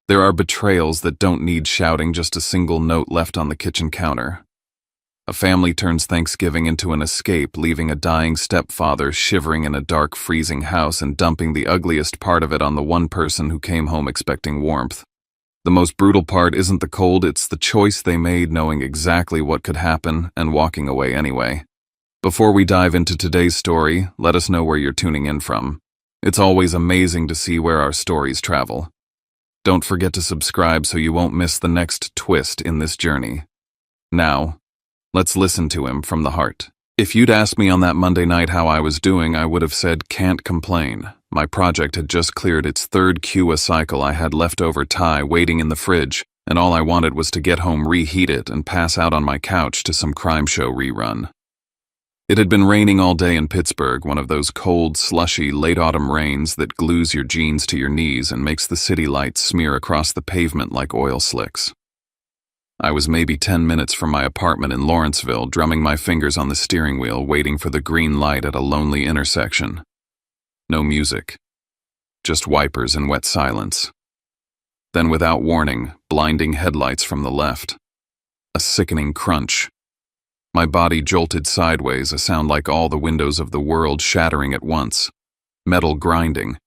There are betrayals that don't need shouting, just a single note left on the kitchen counter. A family turns Thanksgiving into an escape, leaving a dying stepfather shivering in a dark, freezing house and dumping the ugliest part of it on the one person who came home expecting warmth. The most brutal part isn't the cold, it's the choice they made, knowing exactly what could happen and walking away anyway. Before we dive into today's story, let us know where you're tuning in from. It's always amazing to see where our stories travel. Don't forget to subscribe so you won't miss the next twist in this journey. Now, let's listen to him from the heart. If you'd asked me on that Monday night how I was doing, I would have said, can't complain. My project had just cleared its third QA cycle. I had leftover Thai waiting in the fridge, and all I wanted was to get home, reheat it, and pass out on my couch to some crime show rerun. It had been raining all day in Pittsburgh, one of those cold, slushy, late autumn rains that glues your jeans to your knees and makes the city lights smear across the pavement like oil slicks. I was maybe 10 minutes from my apartment in Lawrenceville, drumming my fingers on the steering wheel, waiting for the green light at a lonely intersection. No music. Just wipers and wet silence. Then, without warning, blinding headlights from the left. A sickening crunch. My body jolted sideways, a sound like all the windows of the world shattering at once. Metal grinding.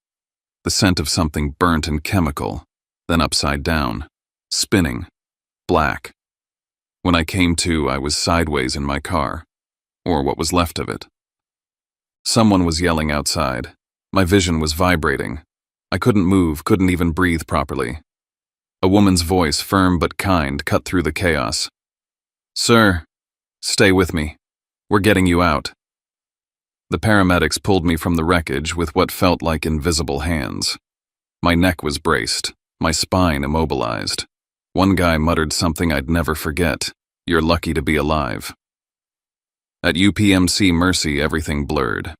The scent of something burnt and chemical. Then upside down. Spinning. Black. When I came to, I was sideways in my car. Or what was left of it. Someone was yelling outside. My vision was vibrating. I couldn't move, couldn't even breathe properly. A woman's voice, firm but kind, cut through the chaos. "Sir, stay with me. We're getting you out." The paramedics pulled me from the wreckage with what felt like invisible hands. My neck was braced, my spine immobilized. One guy muttered something I'd never forget. "You're lucky to be alive." At UPMC Mercy, everything blurred.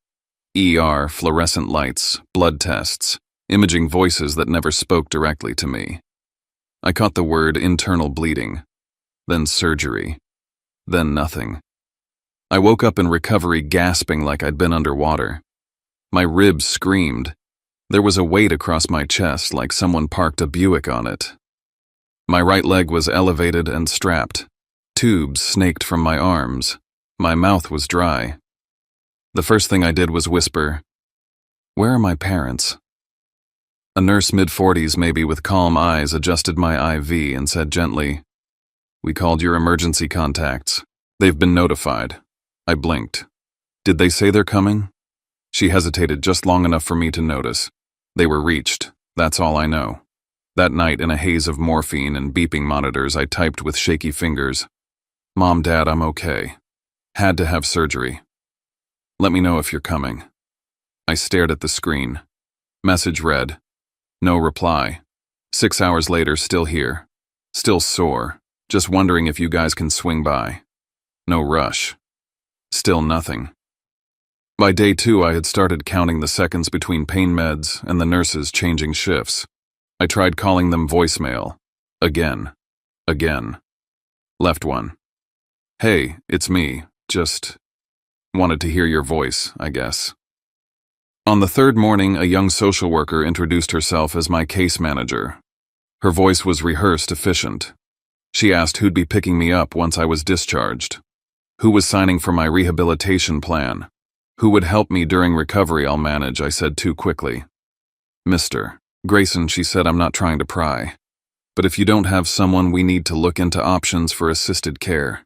ER, fluorescent lights, blood tests, imaging voices that never spoke directly to me. I caught the word internal bleeding, then surgery, then nothing. I woke up in recovery gasping like I'd been underwater. My ribs screamed. There was a weight across my chest like someone parked a Buick on it. My right leg was elevated and strapped. Tubes snaked from my arms. My mouth was dry. The first thing I did was whisper, "Where are my parents?" A nurse mid-40s maybe with calm eyes adjusted my IV and said gently, "We called your emergency contacts. They've been notified." I blinked. "Did they say they're coming?" She hesitated just long enough for me to notice. They were reached. That's all I know. That night, in a haze of morphine and beeping monitors, I typed with shaky fingers, "Mom, Dad, I'm okay. Had to have surgery. Let me know if you're coming." I stared at the screen. Message read, "No reply. 6 hours later, still here. Still sore. Just wondering if you guys can swing by. No rush." Still nothing. By day 2, I had started counting the seconds between pain meds and the nurses changing shifts. I tried calling them voicemail. Again. Left one. "Hey, it's me. Just wanted to hear your voice, I guess." On the third morning, a young social worker introduced herself as my case manager. Her voice was rehearsed, efficient. She asked who'd be picking me up once I was discharged. Who was signing for my rehabilitation plan? Who would help me during recovery? "I'll manage," I said too quickly. "Mr. Grayson," she said, "I'm not trying to pry. But if you don't have someone, we need to look into options for assisted care."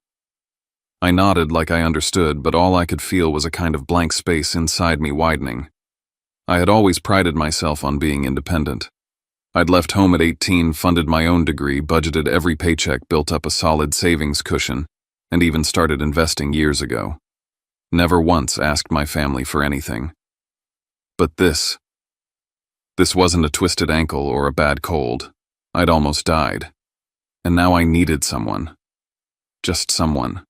I nodded like I understood, but all I could feel was a kind of blank space inside me widening. I had always prided myself on being independent. I'd left home at 18, funded my own degree, budgeted every paycheck, built up a solid savings cushion, and even started investing years ago. Never once asked my family for anything. But this wasn't a twisted ankle or a bad cold. I'd almost died. And now I needed someone. Just someone.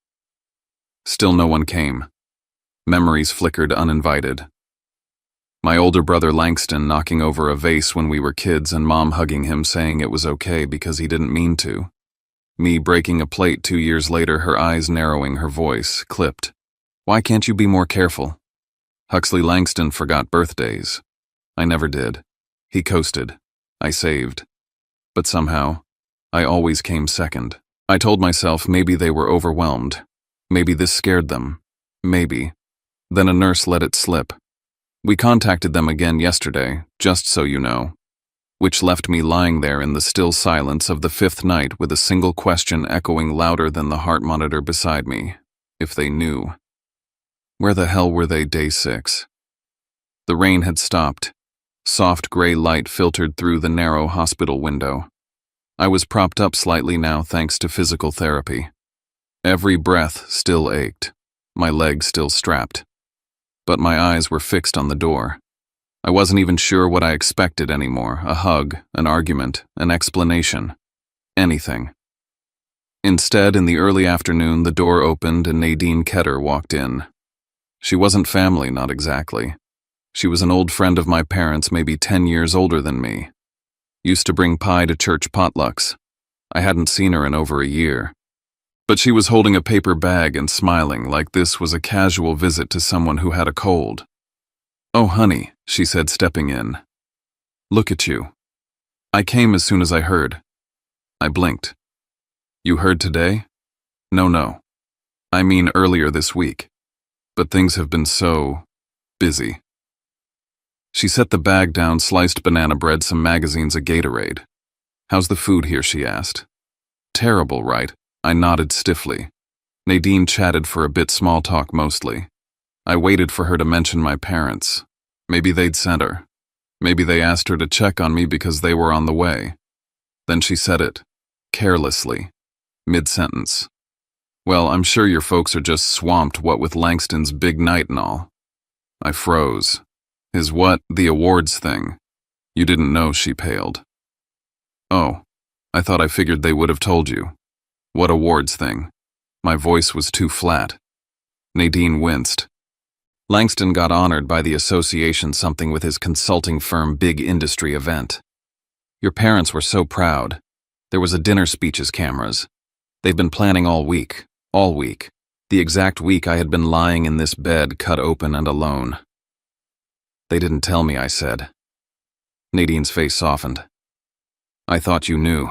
Still no one came. Memories flickered uninvited. My older brother Langston knocking over a vase when we were kids and Mom hugging him saying it was okay because he didn't mean to. Me breaking a plate 2 years later, her eyes narrowing, her voice clipped. "Why can't you be more careful?" Huxley Langston forgot birthdays. I never did. He coasted. I saved. But somehow, I always came second. I told myself maybe they were overwhelmed. Maybe this scared them. Maybe. Then a nurse let it slip. We contacted them again yesterday, just so you know. Which left me lying there in the still silence of the fifth night with a single question echoing louder than the heart monitor beside me. If they knew. Where the hell were they day 6? The rain had stopped. Soft gray light filtered through the narrow hospital window. I was propped up slightly now thanks to physical therapy. Every breath still ached, my legs still strapped. But my eyes were fixed on the door. I wasn't even sure what I expected anymore, a hug, an argument, an explanation. Anything. Instead, in the early afternoon, the door opened and Nadine Ketter walked in. She wasn't family, not exactly. She was an old friend of my parents, maybe 10 years older than me. Used to bring pie to church potlucks. I hadn't seen her in over a year. But she was holding a paper bag and smiling like this was a casual visit to someone who had a cold. "Oh, honey," she said, stepping in. "Look at you." I came as soon as I heard. I blinked. "You heard today?" No. I mean earlier this week. But things have been so busy. She set the bag down, sliced banana bread, some magazines, a Gatorade. "How's the food here?" she asked. "Terrible, right?" I nodded stiffly. Nadine chatted for a bit, small talk mostly. I waited for her to mention my parents. Maybe they'd sent her. Maybe they asked her to check on me because they were on the way. Then she said it, carelessly, mid-sentence. "Well, I'm sure your folks are just swamped, what with Langston's big night and all." I froze. "His what? The awards thing?" "You didn't know," she paled. "Oh, I thought I figured they would have told you." "What awards thing?" My voice was too flat. Nadine winced. "Langston got honored by the association, something with his consulting firm, big industry event. Your parents were so proud. There was a dinner, speeches, cameras. They've been planning all week. The exact week I had been lying in this bed, cut open and alone." "They didn't tell me," I said. Nadine's face softened. "I thought you knew.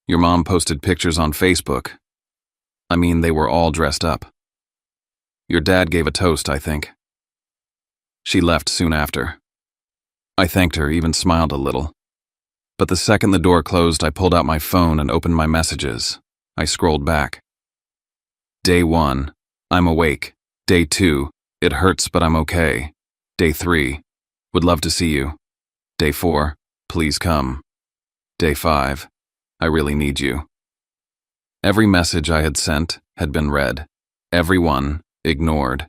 Your mom posted pictures on Facebook. I mean, they were all dressed up. Your dad gave a toast, I think." She left soon after. I thanked her, even smiled a little. But the second the door closed, I pulled out my phone and opened my messages. I scrolled back. Day 1, I'm awake. Day 2, it hurts but I'm okay. Day 3, would love to see you. Day 4, please come. Day 5, I really need you. Every message I had sent had been read. Every one ignored.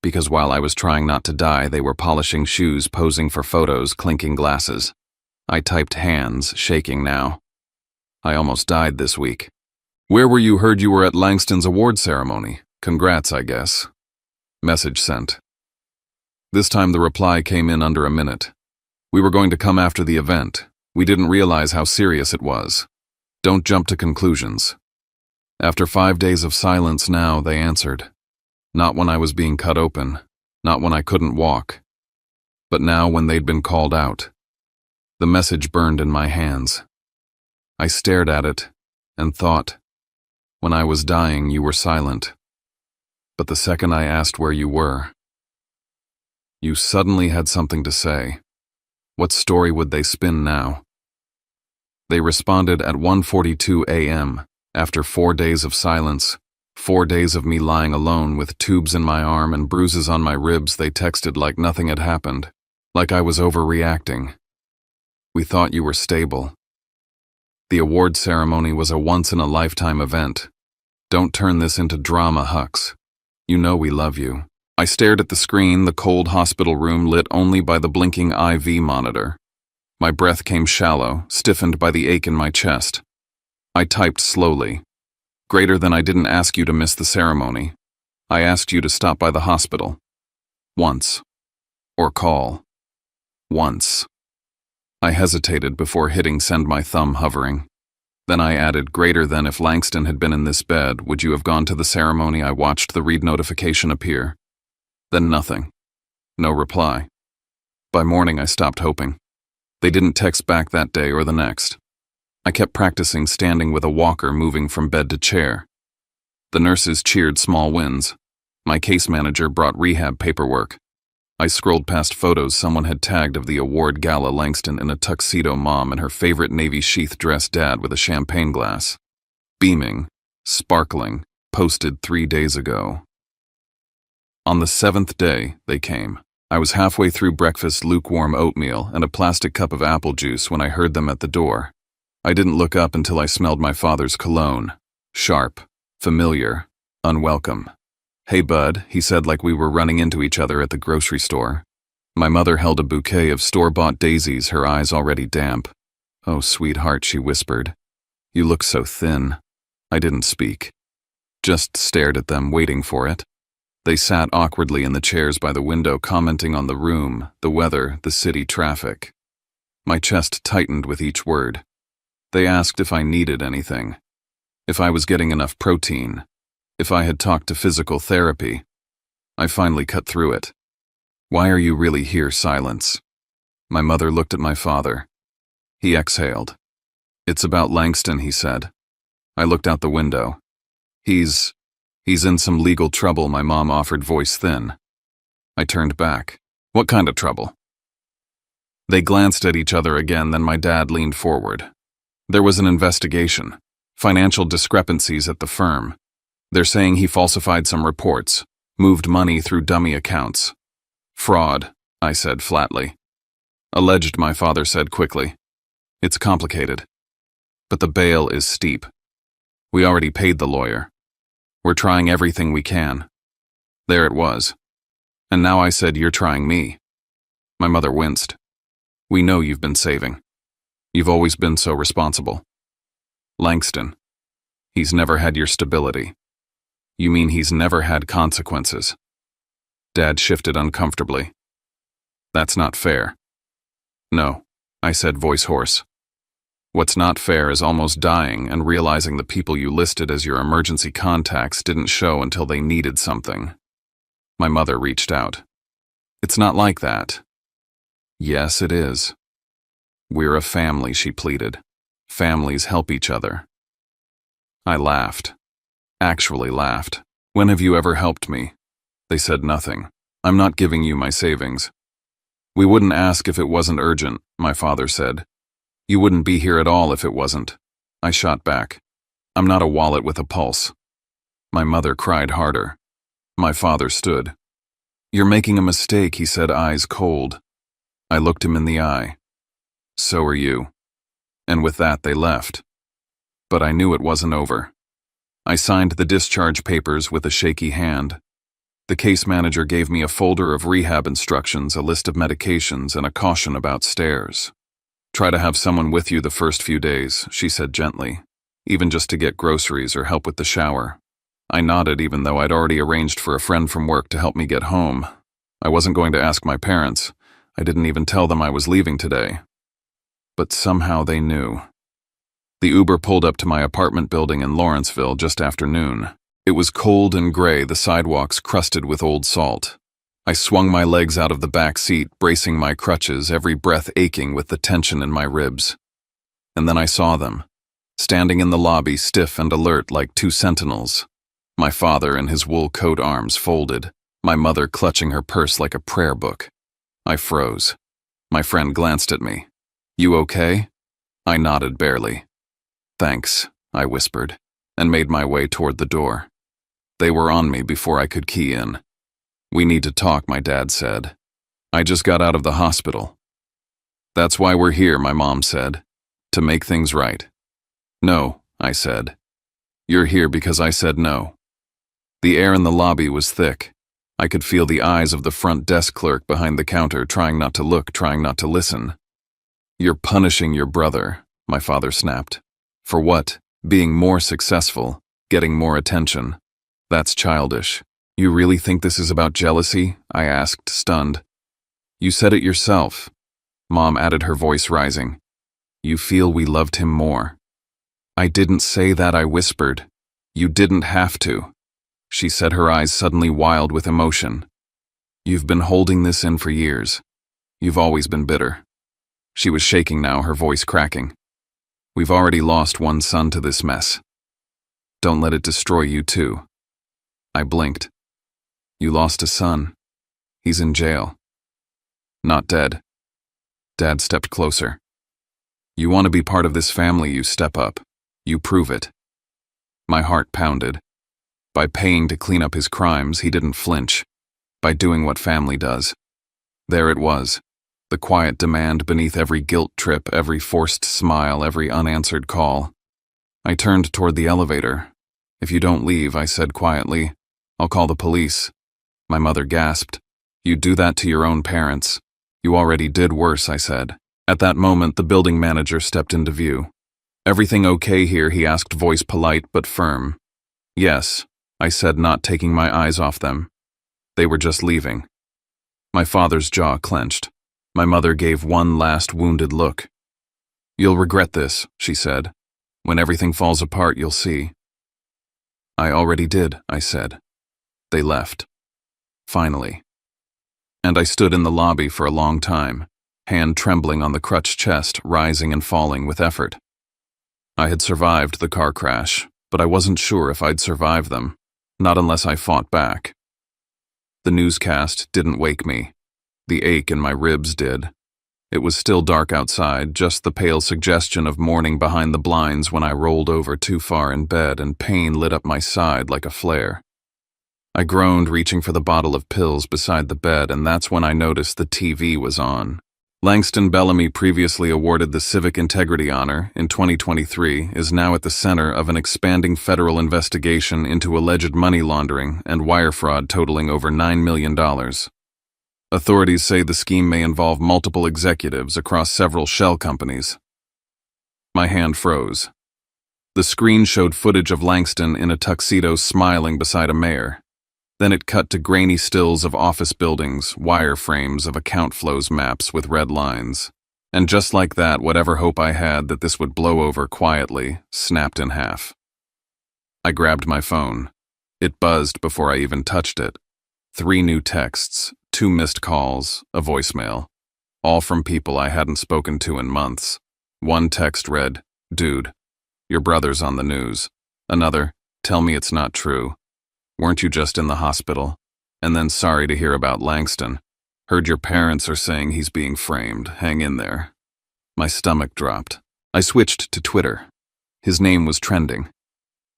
Because while I was trying not to die, they were polishing shoes, posing for photos, clinking glasses. I typed, hands shaking now. I almost died this week. "Where were you? Heard you were at Langston's award ceremony. Congrats, I guess." Message sent. This time the reply came in under a minute. "We were going to come after the event. We didn't realize how serious it was. Don't jump to conclusions." After 5 days of silence now, they answered. Not when I was being cut open, not when I couldn't walk, but now when they'd been called out. The message burned in my hands. I stared at it and thought, when I was dying, you were silent. But the second I asked where you were, you suddenly had something to say. What story would they spin now? They responded at 1:42 a.m. after 4 days of silence, 4 days of me lying alone with tubes in my arm and bruises on my ribs. They texted like nothing had happened, like I was overreacting. "We thought you were stable. The award ceremony was a once-in-a-lifetime event. Don't turn this into drama, Hux. You know we love you." I stared at the screen, the cold hospital room lit only by the blinking IV monitor. My breath came shallow, stiffened by the ache in my chest. I typed slowly. "Greater than I didn't ask you to miss the ceremony. I asked you to stop by the hospital. Once. Or call. Once." I hesitated before hitting send, my thumb hovering. Then I added, "Greater than if Langston had been in this bed, would you have gone to the ceremony?" I watched the read notification appear. Then nothing. No reply. By morning I stopped hoping. They didn't text back that day or the next. I kept practicing standing with a walker moving from bed to chair. The nurses cheered small wins. My case manager brought rehab paperwork. I scrolled past photos someone had tagged of the award gala Langston in a tuxedo, mom and her favorite navy sheath dress, dad with a champagne glass. Beaming, sparkling, posted 3 days ago. On the 7th day, they came. I was halfway through breakfast, lukewarm oatmeal and a plastic cup of apple juice when I heard them at the door. I didn't look up until I smelled my father's cologne. Sharp, familiar, unwelcome. "Hey, bud," he said like we were running into each other at the grocery store. My mother held a bouquet of store-bought daisies, her eyes already damp. "Oh, sweetheart," she whispered. "You look so thin." I didn't speak. Just stared at them, waiting for it. They sat awkwardly in the chairs by the window, commenting on the room, the weather, the city traffic. My chest tightened with each word. They asked if I needed anything, if I was getting enough protein, if I had talked to physical therapy. I finally cut through it. "Why are you really here?" Silence. My mother looked at my father. He exhaled. "It's about Langston," he said. I looked out the window. He's in some legal trouble," my mom offered, voice thin. I turned back. "What kind of trouble?" They glanced at each other again, then my dad leaned forward. "There was an investigation. Financial discrepancies at the firm. They're saying he falsified some reports, moved money through dummy accounts." "Fraud," I said flatly. "Alleged," my father said quickly. "It's complicated. But the bail is steep. We already paid the lawyer. We're trying everything we can." There it was. And now I said, "You're trying me." My mother winced. "We know you've been saving. You've always been so responsible." "Langston. He's never had your stability." "You mean he's never had consequences?" Dad shifted uncomfortably. "That's not fair." "No," I said, voice hoarse. "What's not fair is almost dying and realizing the people you listed as your emergency contacts didn't show until they needed something." My mother reached out. "It's not like that." "Yes, it is. We're a family," she pleaded. "Families help each other." I laughed. Actually laughed. "When have you ever helped me?" They said nothing. "I'm not giving you my savings." "We wouldn't ask if it wasn't urgent," my father said. "You wouldn't be here at all if it wasn't." I shot back. "I'm not a wallet with a pulse." My mother cried harder. My father stood. "You're making a mistake," he said, eyes cold. I looked him in the eye. "So are you." And with that they left. But I knew it wasn't over. I signed the discharge papers with a shaky hand. The case manager gave me a folder of rehab instructions, a list of medications, and a caution about stairs. "Try to have someone with you the first few days," she said gently, "even just to get groceries or help with the shower." I nodded, even though I'd already arranged for a friend from work to help me get home. I wasn't going to ask my parents. I didn't even tell them I was leaving today. But somehow they knew. The Uber pulled up to my apartment building in Lawrenceville just after noon. It was cold and gray, the sidewalks crusted with old salt. I swung my legs out of the back seat, bracing my crutches, every breath aching with the tension in my ribs. And then I saw them, standing in the lobby, stiff and alert like two sentinels. My father in his wool coat, arms folded, my mother clutching her purse like a prayer book. I froze. My friend glanced at me. "You okay?" I nodded barely. "Thanks," I whispered, and made my way toward the door. They were on me before I could key in. "We need to talk," my dad said. "I just got out of the hospital." "That's why we're here," my mom said. "To make things right." "No," I said. "You're here because I said no." The air in the lobby was thick. I could feel the eyes of the front desk clerk behind the counter, trying not to look, trying not to listen. "You're punishing your brother," my father snapped. "For what? Being more successful, getting more attention. That's childish." "You really think this is about jealousy?" I asked, stunned. "You said it yourself," Mom added, her voice rising. "You feel we loved him more." "I didn't say that," I whispered. "You didn't have to." She said, her eyes suddenly wild with emotion. "You've been holding this in for years. You've always been bitter." She was shaking now, her voice cracking. We've already lost one son to this mess. Don't let it destroy you too. I blinked. You lost a son. He's in jail. Not dead. Dad stepped closer. You want to be part of this family, you step up. You prove it. My heart pounded. By paying to clean up his crimes, he didn't flinch. By doing what family does. There it was. The quiet demand beneath every guilt trip, every forced smile, every unanswered call. I turned toward the elevator. If you don't leave, I said quietly, I'll call the police. My mother gasped. You'd do that to your own parents. You already did worse, I said. At that moment, the building manager stepped into view. Everything okay here, he asked, voice polite but firm. Yes, I said, not taking my eyes off them. They were just leaving. My father's jaw clenched. My mother gave one last wounded look. You'll regret this, she said. When everything falls apart, you'll see. I already did, I said. They left. Finally. And I stood in the lobby for a long time, hand trembling on the crutched chest, rising and falling with effort. I had survived the car crash, but I wasn't sure if I'd survive them, not unless I fought back. The newscast didn't wake me. The ache in my ribs did. It was still dark outside, just the pale suggestion of morning behind the blinds when I rolled over too far in bed and pain lit up my side like a flare. I groaned, reaching for the bottle of pills beside the bed, and that's when I noticed the TV was on. Langston Bellamy, previously awarded the Civic Integrity Honor in 2023, is now at the center of an expanding federal investigation into alleged money laundering and wire fraud totaling over $9 million. Authorities say the scheme may involve multiple executives across several shell companies. My hand froze. The screen showed footage of Langston in a tuxedo smiling beside a mayor. Then it cut to grainy stills of office buildings, wireframes of account flows maps with red lines. And just like that, whatever hope I had that this would blow over quietly snapped in half. I grabbed my phone. It buzzed before I even touched it. 3 new texts, 2 missed calls, a voicemail, all from people I hadn't spoken to in months. One text read, "Dude, your brother's on the news." Another, "Tell me it's not true. Weren't you just in the hospital?" And then, "Sorry to hear about Langston. Heard your parents are saying he's being framed. Hang in there." My stomach dropped. I switched to Twitter. His name was trending.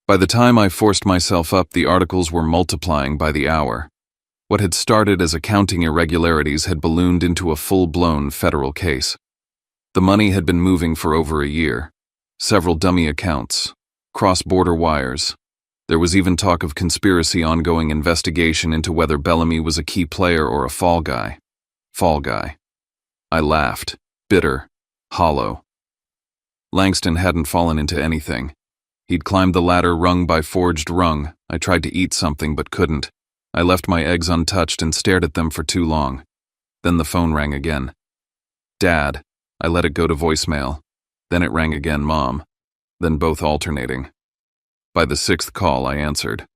By the time I forced myself up, the articles were multiplying by the hour. What had started as accounting irregularities had ballooned into a full-blown federal case. The money had been moving for over a year. Several dummy accounts, cross-border wires. There was even talk of conspiracy, ongoing investigation into whether Bellamy was a key player or a fall guy. Fall guy. I laughed, bitter, hollow. Langston hadn't fallen into anything. He'd climbed the ladder rung by forged rung. I tried to eat something but couldn't. I left my eggs untouched and stared at them for too long. Then the phone rang again. Dad. I let it go to voicemail. Then it rang again, Mom. Then both alternating. By the 6th call, I answered.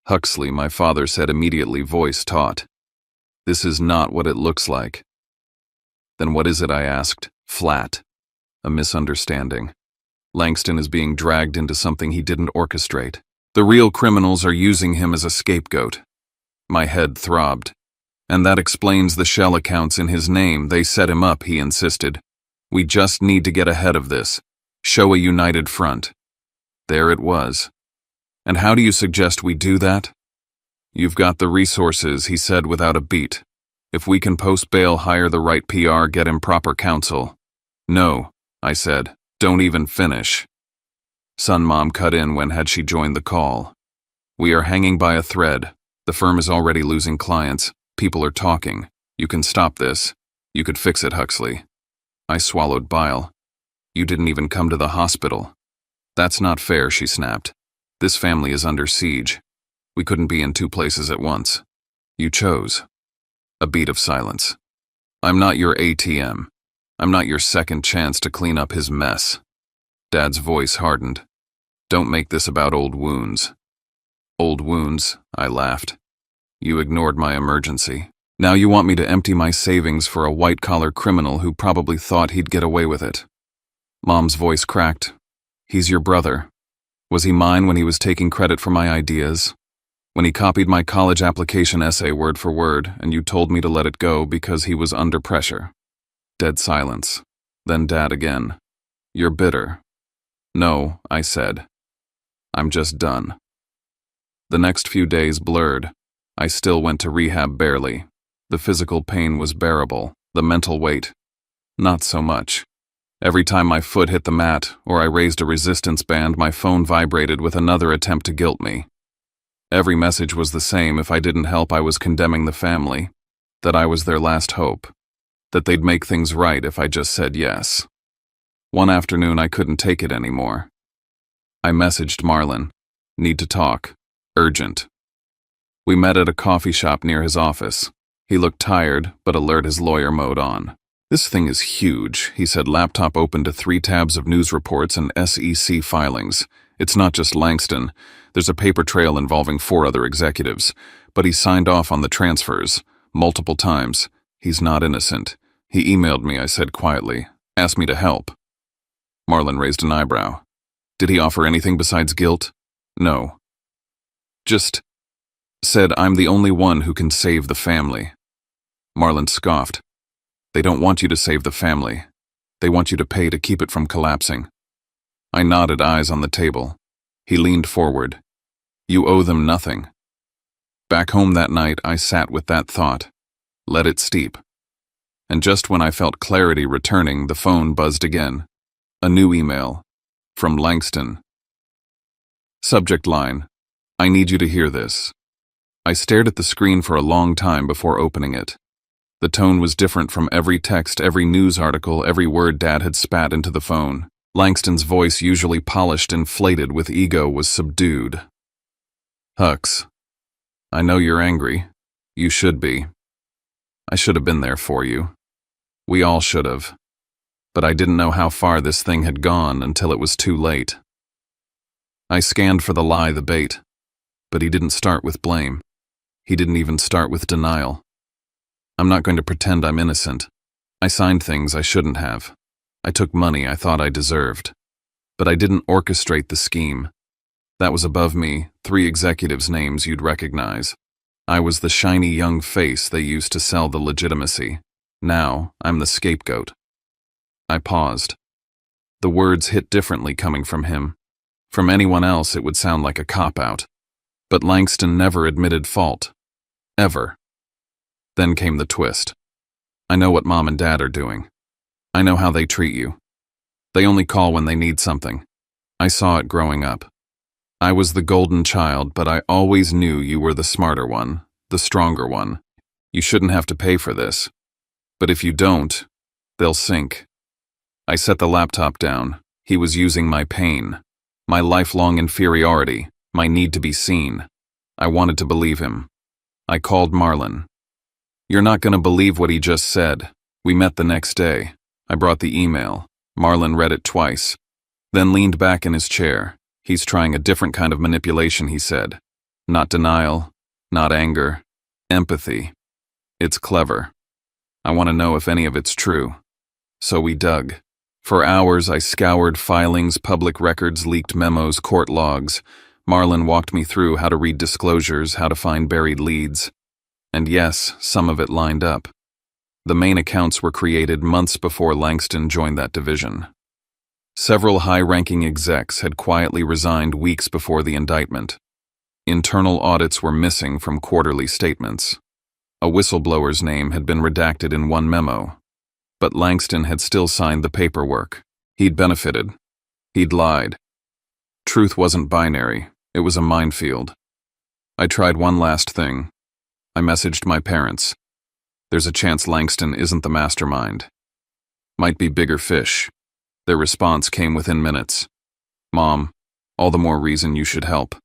Huxley, my father said immediately, voice taut. This is not what it looks like. Then what is it, I asked, flat. A misunderstanding. Langston is being dragged into something he didn't orchestrate. The real criminals are using him as a scapegoat. My head throbbed. And that explains the shell accounts in his name. They set him up, he insisted. We just need to get ahead of this. Show a united front. There it was. And how do you suggest we do that? You've got the resources, he said without a beat. If we can post bail, hire the right PR, get him proper counsel. No, I said. Don't even finish. Son, Mom cut in when had she joined the call. We are hanging by a thread. The firm is already losing clients. People are talking. You can stop this. You could fix it, Huxley. I swallowed bile. You didn't even come to the hospital. That's not fair, she snapped. This family is under siege. We couldn't be in 2 places at once. You chose. A beat of silence. I'm not your ATM. I'm not your second chance to clean up his mess. Dad's voice hardened. Don't make this about old wounds. Old wounds, I laughed. You ignored my emergency. Now you want me to empty my savings for a white-collar criminal who probably thought he'd get away with it. Mom's voice cracked. He's your brother. Was he mine when he was taking credit for my ideas? When he copied my college application essay word for word, and you told me to let it go because he was under pressure? Dead silence. Then Dad again. You're bitter. No, I said. I'm just done. The next few days blurred. I still went to rehab barely. The physical pain was bearable, the mental weight, not so much. Every time my foot hit the mat or I raised a resistance band, my phone vibrated with another attempt to guilt me. Every message was the same. If I didn't help, I was condemning the family, that I was their last hope, that they'd make things right if I just said yes. One afternoon, I couldn't take it anymore. I messaged Marlon. Need to talk. Urgent. We met at a coffee shop near his office. He looked tired, but alert, his lawyer mode on. This thing is huge, he said, laptop open to 3 tabs of news reports and SEC filings. It's not just Langston. There's a paper trail involving 4 other executives, but he signed off on the transfers, multiple times. He's not innocent. He emailed me, I said quietly, asked me to help. Marlon raised an eyebrow. Did he offer anything besides guilt? No. Just said I'm the only one who can save the family. Marlon scoffed. They don't want you to save the family. They want you to pay to keep it from collapsing. I nodded, eyes on the table. He leaned forward. You owe them nothing. Back home that night, I sat with that thought. Let it steep. And just when I felt clarity returning, the phone buzzed again. A new email. From Langston. Subject line. I need you to hear this. I stared at the screen for a long time before opening it. The tone was different from every text, every news article, every word Dad had spat into the phone. Langston's voice, usually polished, inflated with ego, was subdued. Hux, I know you're angry. You should be. I should have been there for you. We all should have. But I didn't know how far this thing had gone until it was too late. I scanned for the lie, the bait. But he didn't start with blame. He didn't even start with denial. I'm not going to pretend I'm innocent. I signed things I shouldn't have. I took money I thought I deserved. But I didn't orchestrate the scheme. That was above me, 3 executives' names you'd recognize. I was the shiny young face they used to sell the legitimacy. Now, I'm the scapegoat. I paused. The words hit differently coming from him. From anyone else, it would sound like a cop-out. But Langston never admitted fault. Ever. Then came the twist. I know what Mom and Dad are doing. I know how they treat you. They only call when they need something. I saw it growing up. I was the golden child, but I always knew you were the smarter one, the stronger one. You shouldn't have to pay for this. But if you don't, they'll sink. I set the laptop down. He was using my pain, my lifelong inferiority, my need to be seen. I wanted to believe him. I called Marlon. You're not going to believe what he just said. We met the next day. I brought the email. Marlon read it twice, then leaned back in his chair. He's trying a different kind of manipulation, he said. Not denial, not anger, empathy. It's clever. I want to know if any of it's true. So we dug. For hours I scoured filings, public records, leaked memos, court logs. Marlon walked me through how to read disclosures, how to find buried leads. And yes, some of it lined up. The main accounts were created months before Langston joined that division. Several high-ranking execs had quietly resigned weeks before the indictment. Internal audits were missing from quarterly statements. A whistleblower's name had been redacted in one memo. But Langston had still signed the paperwork. He'd benefited. He'd lied. Truth wasn't binary. It was a minefield. I tried one last thing. I messaged my parents. There's a chance Langston isn't the mastermind. Might be bigger fish. Their response came within minutes. Mom, all the more reason you should help.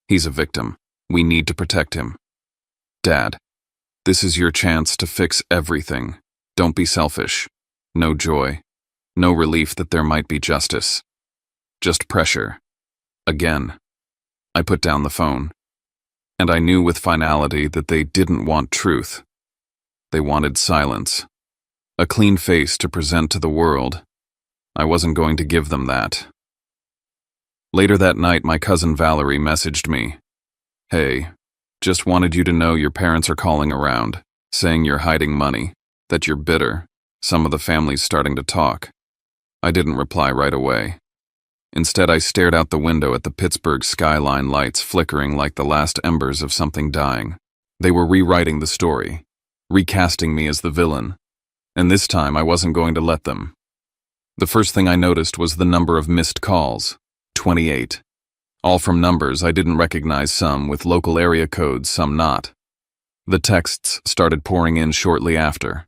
He's a victim. We need to protect him. Dad, this is your chance to fix everything. Don't be selfish. No joy. No relief that there might be justice. Just pressure. Again. I put down the phone. And I knew with finality that they didn't want truth. They wanted silence. A clean face to present to the world. I wasn't going to give them that. Later that night, my cousin Valerie messaged me. "Hey, just wanted you to know your parents are calling around, saying you're hiding money, that you're bitter. Some of the family's starting to talk." I didn't reply right away. Instead, I stared out the window at the Pittsburgh skyline lights flickering like the last embers of something dying. They were rewriting the story, recasting me as the villain, and this time I wasn't going to let them. The first thing I noticed was the number of missed calls, 28. All from numbers I didn't recognize, some with local area codes, some not. The texts started pouring in shortly after.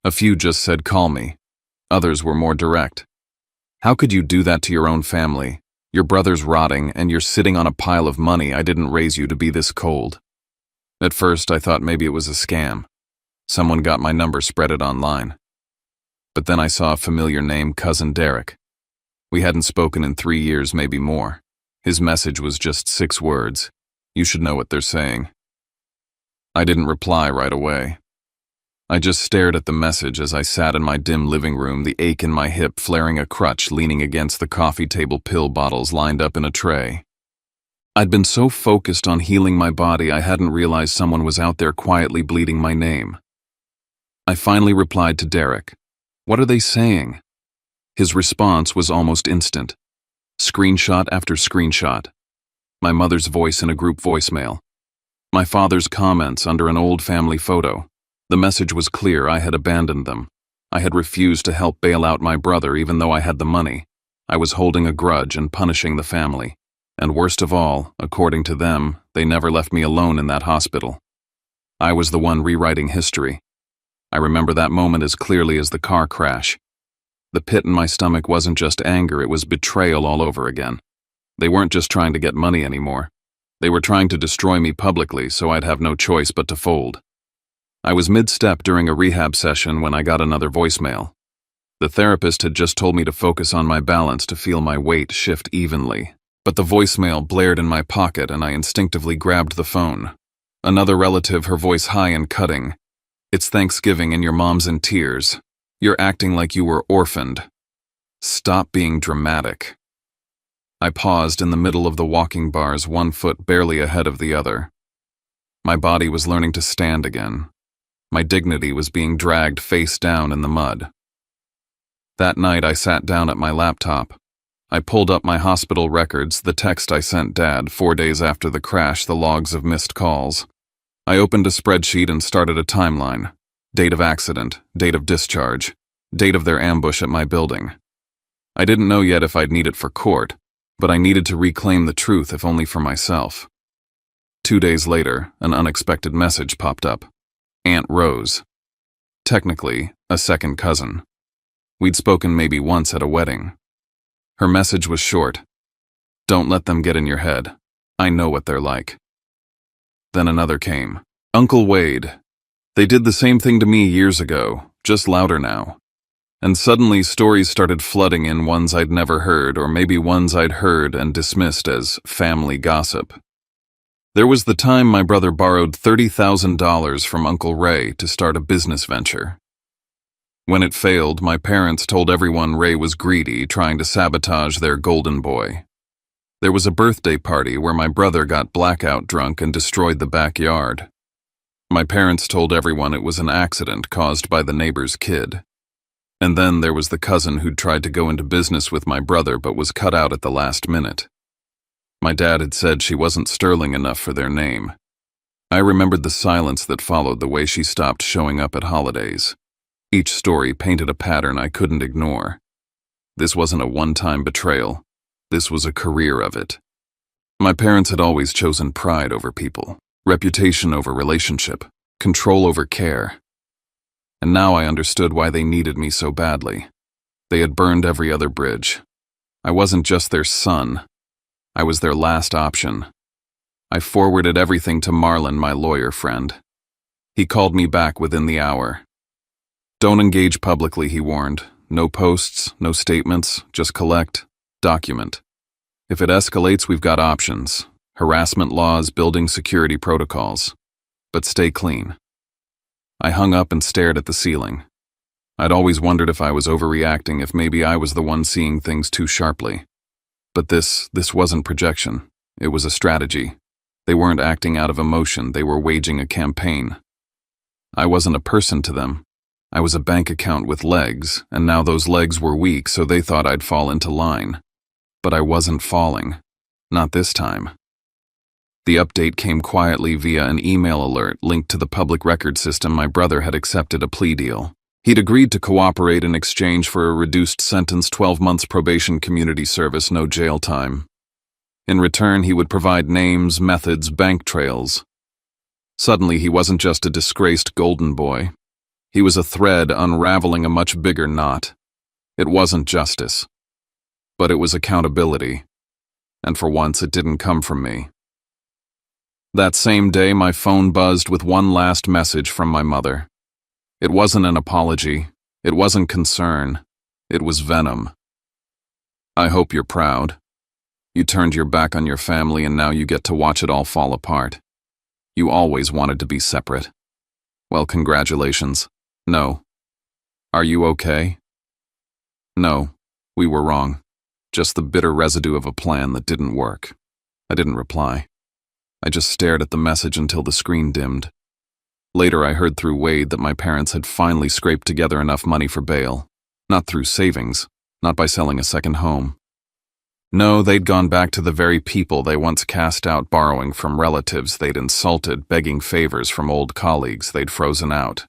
A few just said, "Call me." Others were more direct. "How could you do that to your own family? Your brother's rotting, and you're sitting on a pile of money. I didn't raise you to be this cold." At first, I thought maybe it was a scam. Someone got my number, spread it online. But then I saw a familiar name, Cousin Derek. We hadn't spoken in 3 years, maybe more. His message was just 6 words. "You should know what they're saying." I didn't reply right away. I just stared at the message as I sat in my dim living room, the ache in my hip flaring a crutch, leaning against the coffee table pill bottles lined up in a tray. I'd been so focused on healing my body I hadn't realized someone was out there quietly bleeding my name. I finally replied to Derek. "What are they saying?" His response was almost instant. Screenshot after screenshot. My mother's voice in a group voicemail. My father's comments under an old family photo. The message was clear: I had abandoned them. I had refused to help bail out my brother even though I had the money. I was holding a grudge and punishing the family. And worst of all, according to them, they never left me alone in that hospital. I was the one rewriting history. I remember that moment as clearly as the car crash. The pit in my stomach wasn't just anger, it was betrayal all over again. They weren't just trying to get money anymore. They were trying to destroy me publicly, so I'd have no choice but to fold. I was mid-step during a rehab session when I got another voicemail. The therapist had just told me to focus on my balance to feel my weight shift evenly. But the voicemail blared in my pocket and I instinctively grabbed the phone. Another relative, her voice high and cutting. "It's Thanksgiving and your mom's in tears. You're acting like you were orphaned. Stop being dramatic." I paused in the middle of the walking bars, one foot barely ahead of the other. My body was learning to stand again. My dignity was being dragged face down in the mud. That night I sat down at my laptop. I pulled up my hospital records, the text I sent Dad 4 days after the crash, the logs of missed calls. I opened a spreadsheet and started a timeline. Date of accident, date of discharge, date of their ambush at my building. I didn't know yet if I'd need it for court, but I needed to reclaim the truth, if only for myself. 2 days later, an unexpected message popped up. Aunt Rose. Technically, a second cousin. We'd spoken maybe once at a wedding. Her message was short. "Don't let them get in your head. I know what they're like." Then another came. "Uncle Wade. They did the same thing to me years ago, just louder now." And suddenly stories started flooding in, ones I'd never heard, or maybe ones I'd heard and dismissed as family gossip. There was the time my brother borrowed $30,000 from Uncle Ray to start a business venture. When it failed, my parents told everyone Ray was greedy, trying to sabotage their golden boy. There was a birthday party where my brother got blackout drunk and destroyed the backyard. My parents told everyone it was an accident caused by the neighbor's kid. And then there was the cousin who'd tried to go into business with my brother but was cut out at the last minute. My dad had said she wasn't sterling enough for their name. I remembered the silence that followed, the way she stopped showing up at holidays. Each story painted a pattern I couldn't ignore. This wasn't a one-time betrayal. This was a career of it. My parents had always chosen pride over people, reputation over relationship, control over care. And now I understood why they needed me so badly. They had burned every other bridge. I wasn't just their son. I was their last option. I forwarded everything to Marlon, my lawyer friend. He called me back within the hour. "Don't engage publicly," he warned. "No posts, no statements, just collect, document. If it escalates, we've got options. Harassment laws, building security protocols. But stay clean." I hung up and stared at the ceiling. I'd always wondered if I was overreacting, if maybe I was the one seeing things too sharply. But this wasn't projection. It was a strategy. They weren't acting out of emotion, they were waging a campaign. I wasn't a person to them. I was a bank account with legs, and now those legs were weak, so they thought I'd fall into line. But I wasn't falling. Not this time. The update came quietly via an email alert linked to the public record system. My brother had accepted a plea deal. He'd agreed to cooperate in exchange for a reduced sentence, 12 months probation, community service, no jail time. In return, he would provide names, methods, bank trails. Suddenly, he wasn't just a disgraced golden boy. He was a thread unraveling a much bigger knot. It wasn't justice, but it was accountability. And for once, it didn't come from me. That same day, my phone buzzed with one last message from my mother. It wasn't an apology. It wasn't concern. It was venom. I hope you're proud. You turned your back on your family and now you get to watch it all fall apart. You always wanted to be separate. Well, congratulations. No. Are you okay? No, we were wrong. Just the bitter residue of a plan that didn't work. I didn't reply. I just stared at the message until the screen dimmed. Later, I heard through Wade that my parents had finally scraped together enough money for bail. Not through savings, not by selling a second home. No, they'd gone back to the very people they once cast out, borrowing from relatives they'd insulted, begging favors from old colleagues they'd frozen out.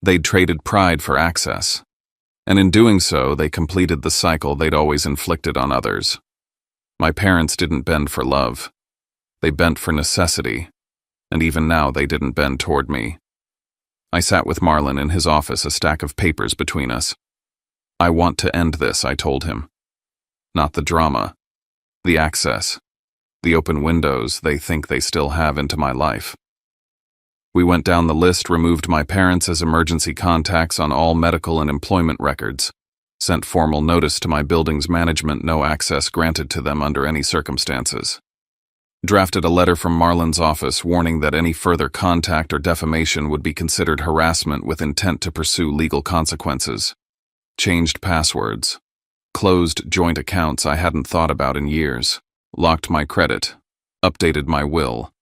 They'd traded pride for access. And in doing so, they completed the cycle they'd always inflicted on others. My parents didn't bend for love. They bent for necessity. And even now they didn't bend toward me. I sat with Marlon in his office, a stack of papers between us. I want to end this, I told him. Not the drama. The access. The open windows they think they still have into my life. We went down the list, removed my parents as emergency contacts on all medical and employment records, sent formal notice to my building's management, no access granted to them under any circumstances. Drafted a letter from Marlon's office warning that any further contact or defamation would be considered harassment with intent to pursue legal consequences. Changed passwords. Closed joint accounts I hadn't thought about in years. Locked my credit. Updated my will.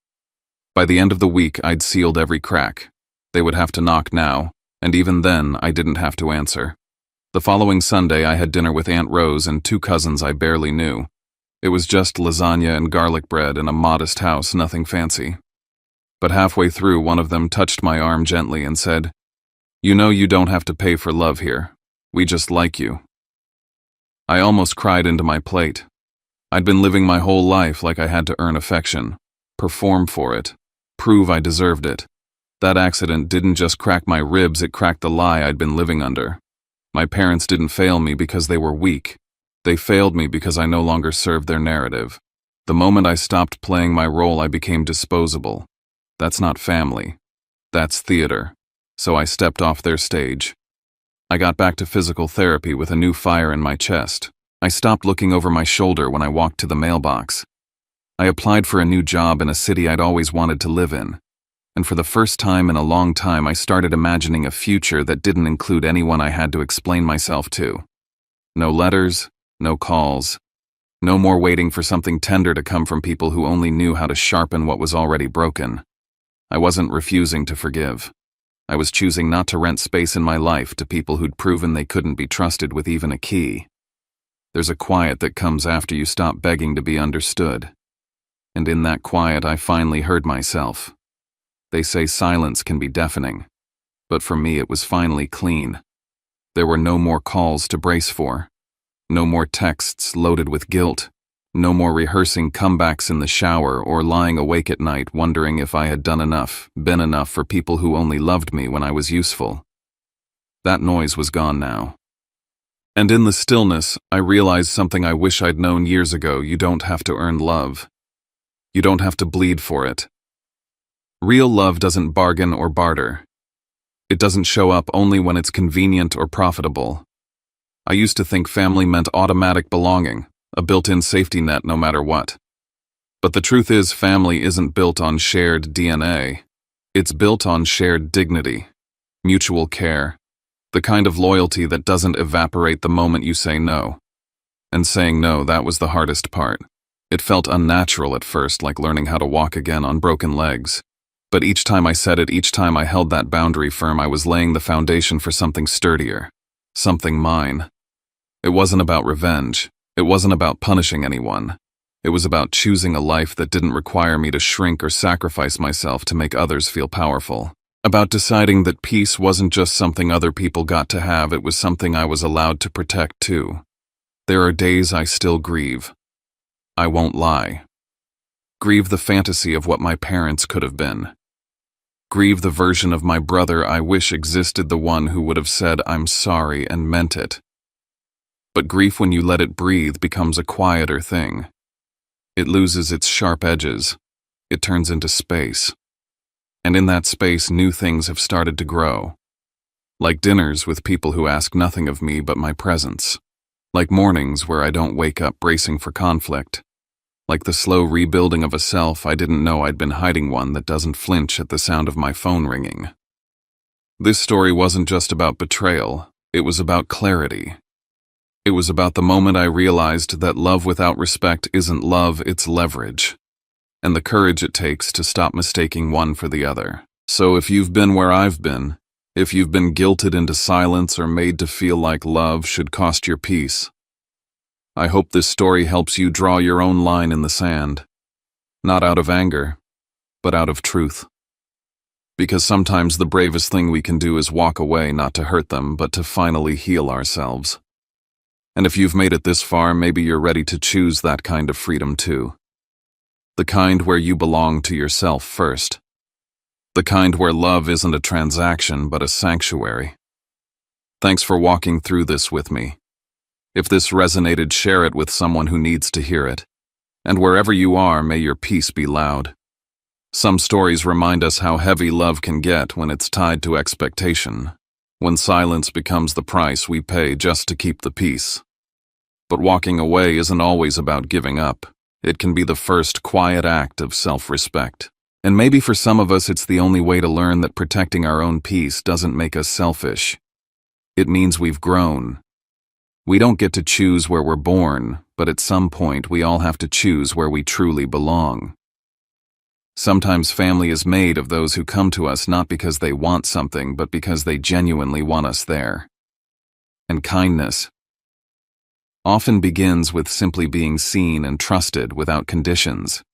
By the end of the week, I'd sealed every crack. They would have to knock now, and even then, I didn't have to answer. The following Sunday, I had dinner with Aunt Rose and two cousins I barely knew. It was just lasagna and garlic bread in a modest house, nothing fancy. But halfway through, one of them touched my arm gently and said, "You know you don't have to pay for love here. We just like you." I almost cried into my plate. I'd been living my whole life like I had to earn affection, perform for it, prove I deserved it. That accident didn't just crack my ribs, it cracked the lie I'd been living under. My parents didn't fail me because they were weak. They failed me because I no longer served their narrative. The moment I stopped playing my role, I became disposable. That's not family. That's theater. So I stepped off their stage. I got back to physical therapy with a new fire in my chest. I stopped looking over my shoulder when I walked to the mailbox. I applied for a new job in a city I'd always wanted to live in. And for the first time in a long time, I started imagining a future that didn't include anyone I had to explain myself to. No letters. No calls. No more waiting for something tender to come from people who only knew how to sharpen what was already broken. I wasn't refusing to forgive. I was choosing not to rent space in my life to people who'd proven they couldn't be trusted with even a key. There's a quiet that comes after you stop begging to be understood. And in that quiet, I finally heard myself. They say silence can be deafening. But for me, it was finally clean. There were no more calls to brace for. No more texts loaded with guilt. No more rehearsing comebacks in the shower or lying awake at night wondering if I had done enough, been enough for people who only loved me when I was useful. That noise was gone now. And in the stillness, I realized something I wish I'd known years ago. You don't have to earn love. You don't have to bleed for it. Real love doesn't bargain or barter. It doesn't show up only when it's convenient or profitable. I used to think family meant automatic belonging, a built-in safety net no matter what. But the truth is, family isn't built on shared DNA. It's built on shared dignity, mutual care, The kind of loyalty that doesn't evaporate the moment you say no. And saying no, that was the hardest part. It felt unnatural at first, like learning how to walk again on broken legs. But each time I said it, each time I held that boundary firm, I was laying the foundation for something sturdier. Something mine. It wasn't about revenge. It wasn't about punishing anyone. It was about choosing a life that didn't require me to shrink or sacrifice myself to make others feel powerful. About deciding that peace wasn't just something other people got to have, it was something I was allowed to protect too. There are days I still grieve. I won't lie. Grieve the fantasy of what my parents could have been. Grieve the version of my brother I wish existed, the one who would have said I'm sorry and meant it. But grief, when you let it breathe, becomes a quieter thing. It loses its sharp edges. It turns into space. And in that space, new things have started to grow. Like dinners with people who ask nothing of me but my presence. Like mornings where I don't wake up bracing for conflict. Like the slow rebuilding of a self I didn't know I'd been hiding, one that doesn't flinch at the sound of my phone ringing. This story wasn't just about betrayal, it was about clarity. It was about the moment I realized that love without respect isn't love, it's leverage. And the courage it takes to stop mistaking one for the other. So if you've been where I've been, if you've been guilted into silence or made to feel like love should cost your peace, I hope this story helps you draw your own line in the sand. Not out of anger, but out of truth. Because sometimes the bravest thing we can do is walk away, not to hurt them, but to finally heal ourselves. And if you've made it this far, maybe you're ready to choose that kind of freedom too. The kind where you belong to yourself first. The kind where love isn't a transaction, but a sanctuary. Thanks for walking through this with me. If this resonated, share it with someone who needs to hear it. And wherever you are, may your peace be loud. Some stories remind us how heavy love can get when it's tied to expectation, when silence becomes the price we pay just to keep the peace. But walking away isn't always about giving up. It can be the first quiet act of self-respect. And maybe for some of us, it's the only way to learn that protecting our own peace doesn't make us selfish. It means we've grown. We don't get to choose where we're born, but at some point we all have to choose where we truly belong. Sometimes family is made of those who come to us not because they want something, but because they genuinely want us there. And kindness often begins with simply being seen and trusted without conditions.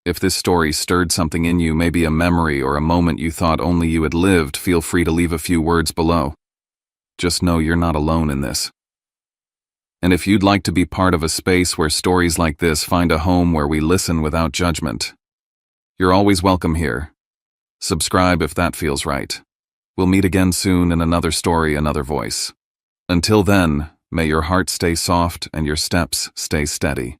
If this story stirred something in you, maybe a memory or a moment you thought only you had lived, feel free to leave a few words below. Just know you're not alone in this. And if you'd like to be part of a space where stories like this find a home, where we listen without judgment, you're always welcome here. Subscribe if that feels right. We'll meet again soon in another story, another voice. Until then, may your heart stay soft and your steps stay steady.